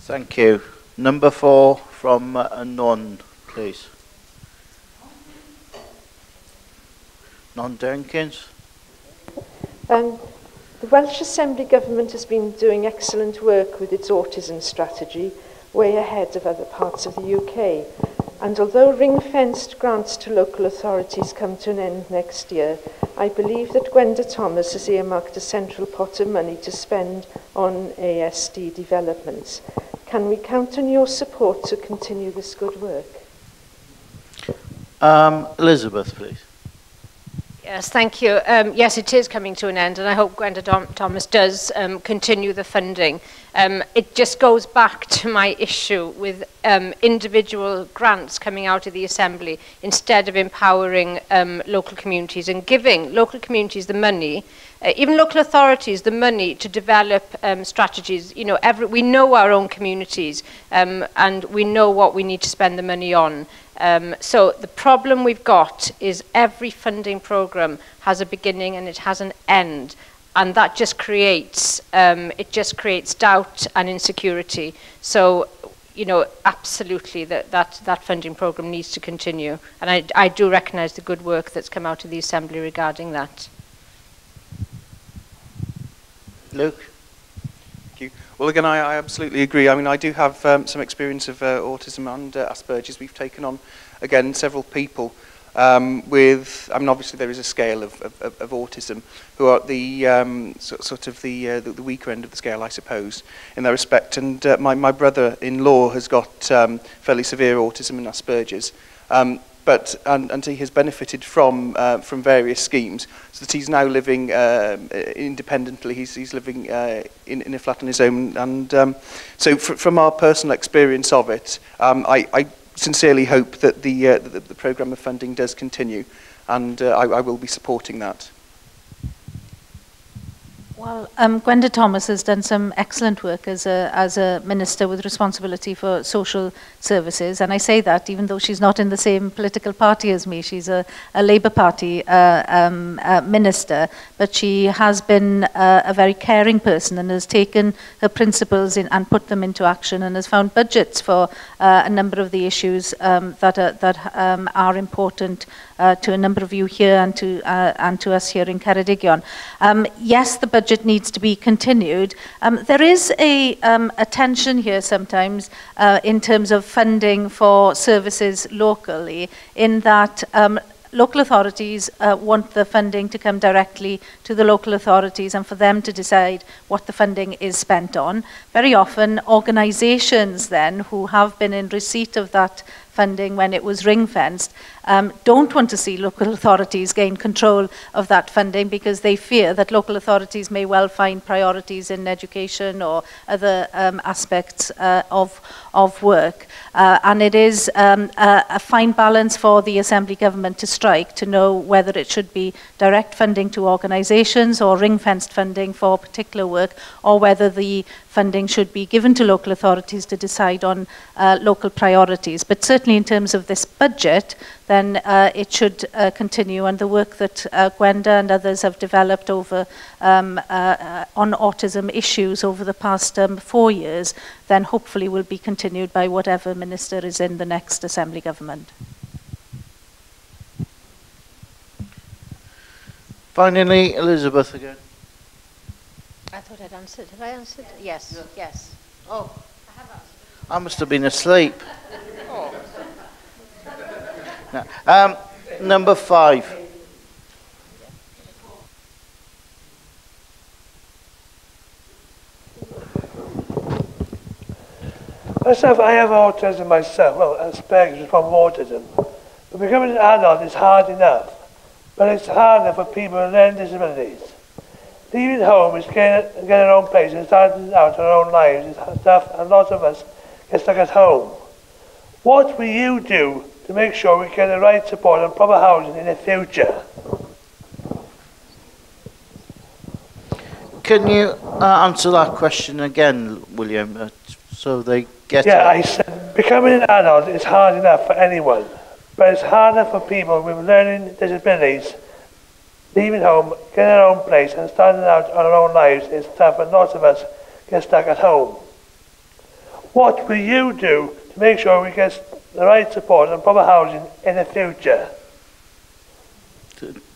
Thank you. Number 4 from Non, please. Non Jenkins. The Welsh Assembly Government has been doing excellent work with its autism strategy, way ahead of other parts of the UK. And although ring-fenced grants to local authorities come to an end next year, I believe that Gwenda Thomas has earmarked a central pot of money to spend on ASD developments. Can we count on your support to continue this good work? Elizabeth, please. Yes, thank you. Yes, it is coming to an end, and I hope Gwenda Thomas does continue the funding. It just goes back to my issue with individual grants coming out of the Assembly instead of empowering local communities and giving local communities the money, even local authorities, the money to develop strategies. You know, we know our own communities and we know what we need to spend the money on. So the problem we've got is every funding programme has a beginning and it has an end, and that just creates doubt and insecurity. So, you know, absolutely that funding programme needs to continue, and I do recognise the good work that's come out of the Assembly regarding that. Luke. Thank you. Well, again, I absolutely agree. I mean, I do have some experience of autism and Asperger's. We've taken on, again, several people with, I mean, obviously there is a scale of autism who are the sort of the weaker end of the scale, I suppose, in that respect. And my brother-in-law has got fairly severe autism and Asperger's. And he has benefited from various schemes, so that he's now living independently. He's living in a flat on his own, and so from our personal experience of it, I sincerely hope that the programme of funding does continue, and I will be supporting that. Well, Gwenda Thomas has done some excellent work as a minister with responsibility for social services, and I say that even though she's not in the same political party as me. She's a Labour Party minister, but she has been a very caring person and has taken her principles and put them into action, and has found budgets for a number of the issues that are important to a number of you here and to us here in Ceredigion. Yes, the budget needs to be continued. There is a tension here sometimes in terms of funding for services locally, in that local authorities want the funding to come directly to the local authorities and for them to decide what the funding is spent on. Very often, organisations then who have been in receipt of that funding when it was ring-fenced don't want to see local authorities gain control of that funding, because they fear that local authorities may well find priorities in education or other aspects of work. And it is a fine balance for the Assembly Government to strike, to know whether it should be direct funding to organisations or ring-fenced funding for particular work, or whether the funding should be given to local authorities to decide on local priorities. But certainly in terms of this budget, then it should continue, and the work that Gwenda and others have developed over on autism issues over the past 4 years, then hopefully will be continued by whatever minister is in the next Assembly Government. Finally, Elizabeth again. I thought I'd answered. Have I answered? Yes, yes. Oh, I have answered. I must have been asleep. Oh. No. Number 5. Myself, I have autism myself, well, Asperger's from autism. But becoming an adult is hard enough, but it's harder for people with learning disabilities. Leaving home is getting our own place and starting out our own lives and stuff, and lots of us get stuck at home. What will you do to make sure we get the right support and proper housing in the future? Can you answer that question again, William, so they get Yeah, it? I said, becoming an adult is hard enough for anyone, but it's harder for people with learning disabilities. Leaving home, getting our own place and starting out our own lives is tough, and lots of us get stuck at home. what will you do to make sure we get the right support and proper housing in the future?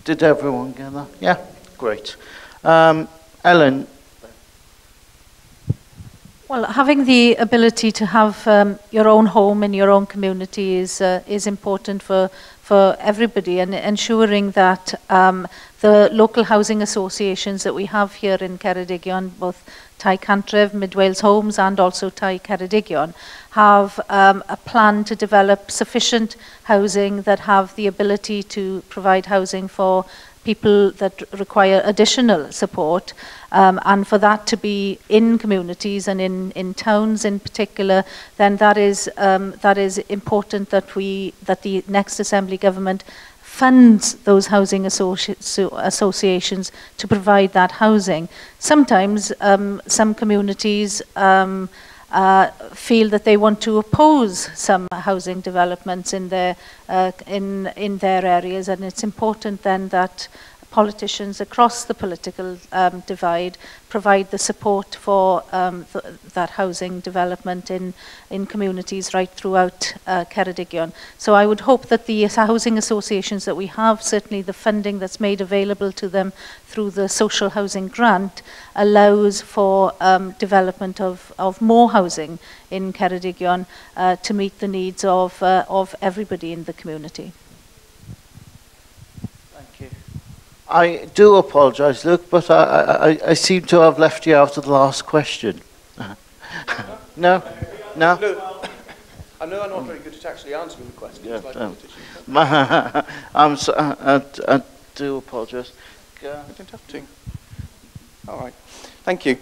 Did everyone get that? Yeah, great. Ellen. Well, having the ability to have your own home in your own community is important for everybody, and ensuring that the local housing associations that we have here in Ceredigion, both Tai Cantref, Mid Wales Homes and also Tai Ceredigion, have a plan to develop sufficient housing that have the ability to provide housing for people that require additional support, and for that to be in communities and in towns in particular, then that is important that the next Assembly government funds those housing associations to provide that housing. Sometimes some communities feel that they want to oppose some housing developments in their areas, and it's important then that politicians across the political divide provide the support for that housing development in communities right throughout Ceredigion. So I would hope that the housing associations that we have, certainly the funding that's made available to them through the social housing grant, allows for development of more housing in Ceredigion to meet the needs of everybody in the community. I do apologise, Luke, but I seem to have left you out of the last question. No? No? I know I'm not very good at actually answering the questions. Yeah, like I do apologise. I don't have to. All right. Thank you.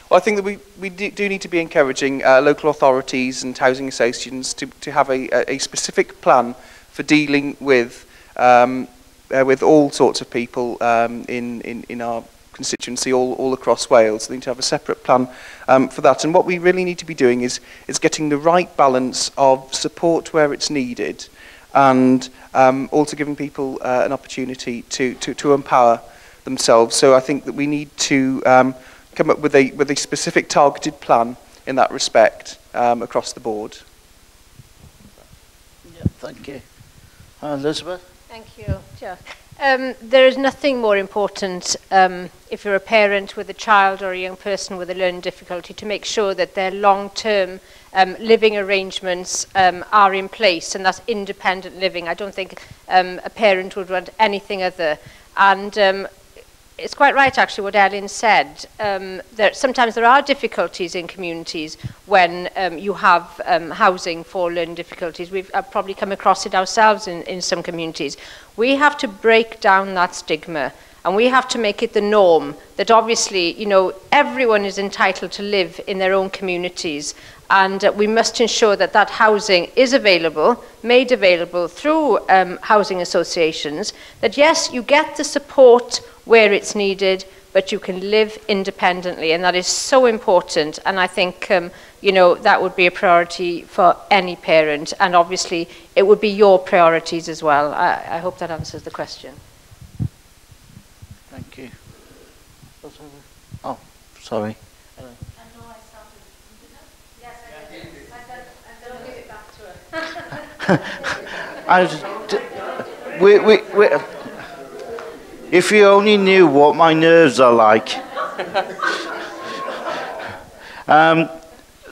Well, I think that we do need to be encouraging local authorities and housing associations to have a specific plan for dealing with all sorts of people in our constituency all across Wales. They need to have a separate plan for that. And what we really need to be doing is getting the right balance of support where it's needed, and also giving people an opportunity to empower themselves. So I think that we need to come up with a specific targeted plan in that respect across the board. Yeah, thank you. Elizabeth? Thank you, Chair. There is nothing more important if you're a parent with a child or a young person with a learning difficulty to make sure that their long-term living arrangements are in place, and that's independent living. I don't think a parent would want anything other. And it's quite right, actually, what Ellen said. That sometimes there are difficulties in communities when you have housing for learning difficulties. We've probably come across it ourselves in some communities. We have to break down that stigma, and we have to make it the norm that obviously, you know, everyone is entitled to live in their own communities, and we must ensure that that housing is available, made available through housing associations, that yes, you get the support where it's needed, but you can live independently, and that is so important. And I think you know, that would be a priority for any parent, and obviously it would be your priorities as well. I hope that answers the question. Thank you. Oh, sorry. If you only knew what my nerves are like.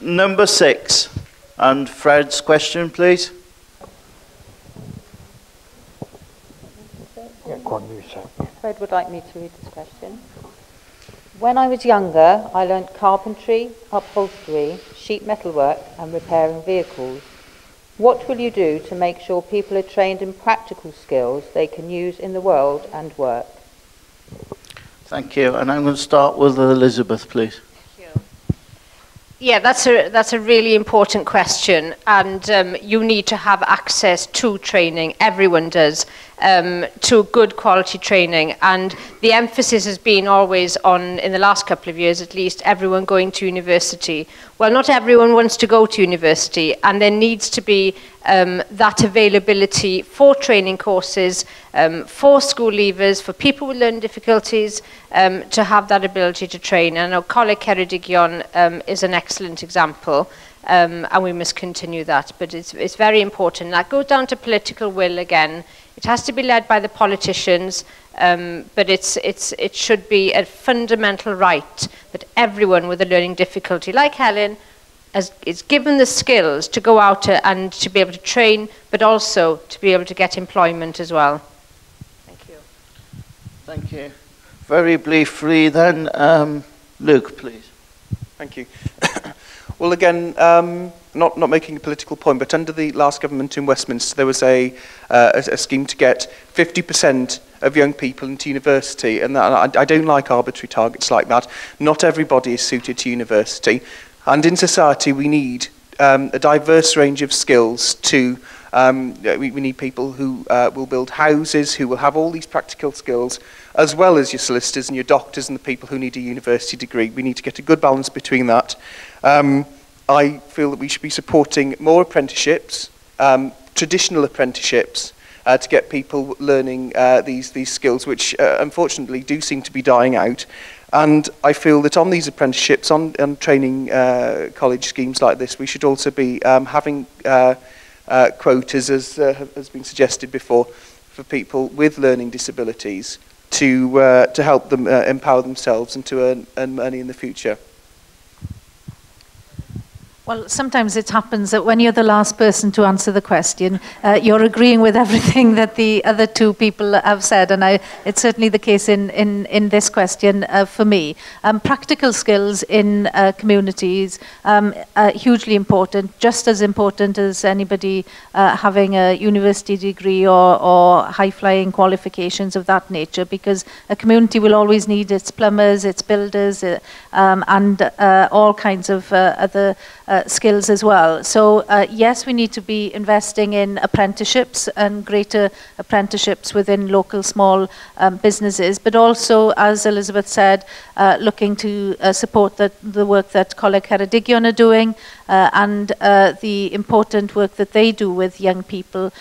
Number 6, and Fred's question, please. Fred would like me to read this question. When I was younger, I learnt carpentry, upholstery, sheet metal work and repairing vehicles. What will you do to make sure people are trained in practical skills they can use in the world and work? Thank you. And I'm going to start with Elizabeth, please. Thank you. Yeah, that's a really important question, and you need to have access to training. Everyone does, to good quality training, and the emphasis has been always on, in the last couple of years at least, everyone going to university. Well, not everyone wants to go to university, and there needs to be that availability for training courses, for school leavers, for people with learning difficulties, to have that ability to train. And I know Coleg Ceredigion is an excellent example. and we must continue that. But it's very important. That goes down to political will again. It has to be led by the politicians, but it should be a fundamental right that everyone with a learning difficulty, like Helen, is given the skills to go out and to be able to train, but also to be able to get employment as well. Thank you. Thank you. Very briefly then, Luke, please. Thank you. Well, again, not making a political point, but under the last government in Westminster, there was a scheme to get 50% of young people into university, and I don't like arbitrary targets like that. Not everybody is suited to university, and in society we need a diverse range of skills to. We need people who will build houses, who will have all these practical skills, as well as your solicitors and your doctors and the people who need a university degree. We need to get a good balance between that. I feel that we should be supporting more apprenticeships, traditional apprenticeships, to get people learning these skills, which unfortunately do seem to be dying out. And I feel that on these apprenticeships, on training college schemes like this, we should also be having quotas, as has been suggested before, for people with learning disabilities to help them empower themselves and to earn money in the future. Well, sometimes it happens that when you're the last person to answer the question, you're agreeing with everything that the other two people have said, and it's certainly the case in this question for me. Practical skills in communities are hugely important, just as important as anybody having a university degree or high-flying qualifications of that nature, because a community will always need its plumbers, its builders, and all kinds of other skills as well. So yes, we need to be investing in apprenticeships and greater apprenticeships within local small businesses, but also, as Elizabeth said, looking to support the work that Coleg Ceredigion are doing and the important work that they do with young people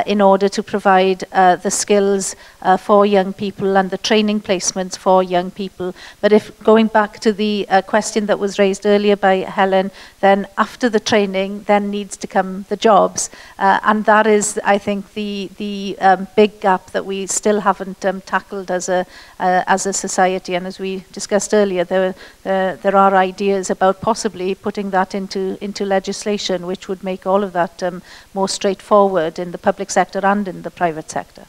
in order to provide the skills for young people and the training placements for young people. But if going back to the question that was raised earlier by Helen, then after the training then needs to come the jobs, and that is, I think, the big gap that we still haven't tackled as a society. And as we discussed earlier, there are ideas about possibly putting that into legislation, which would make all of that more straightforward in the public sector and in the private sector.